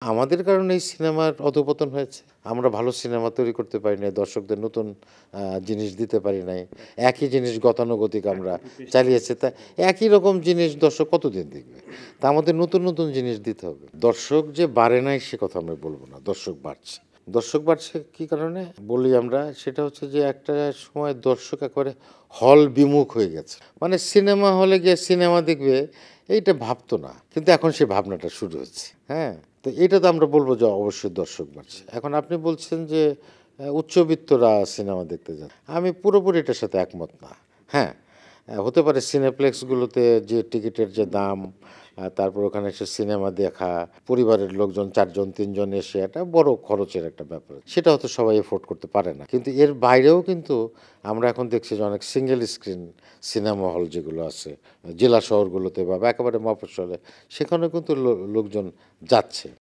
আমাদের কারণেই সিনেমার অধঃপতন হয়েছে। আমরা ভালো সিনেমা তৈরি করতে পারি নাই। দর্শকদের নতুন জিনিস দিতে পারি নাই। একই জিনিস গতানুগতিক আমরা চালিয়েছি। তা একই রকম জিনিস দর্শক কতদিন দেখবে? তা আমাদের নতুন, নতুন জিনিস দিতে হবে। দর্শক যে বাড়ে নাই সে কথা আমি বলব না। দর্শক বাড়ছে। দর্শক বাড়ছে কি কারণে? বলি আমরা সেটা হচ্ছে যে একটা সময় দর্শক একেবারে হল বিমুখ হয়ে গেছে। মানে সিনেমা হলে গিয়ে সিনেমা দেখবে এইটা ভাবতো না। কিন্তু এখন সে ভাবনাটা শুরু হচ্ছে। হ্যাঁ? তো এটা তো আমরা বলব যে অবশ্যই দর্শক বাড়ছে। এখন আপনি বলছেন যে উচ্চবিত্তরা সিনেমা দেখতে যান। আমি পুরোপুরি এটার সাথে একমত না। হ্যাঁ, হতে পারে সিনেপ্লেক্সগুলোতে যে টিকিটের যে দাম, তারপর ওখানে এসে সিনেমা দেখা, পরিবারের লোকজন ৪ জন ৩ জন এসে একটা বড় খরচের একটা ব্যাপার। সেটা হয়তো সবাই এফোর্ড করতে পারে না। কিন্তু এর বাইরেও কিন্তু আমরা এখন দেখছি যে অনেক সিঙ্গেল স্ক্রিন সিনেমা হল যেগুলো আছে, জেলা শহরগুলোতে বা একেবারে মফস্বলে সেখানেও কিন্তু লোকজন যাচ্ছে।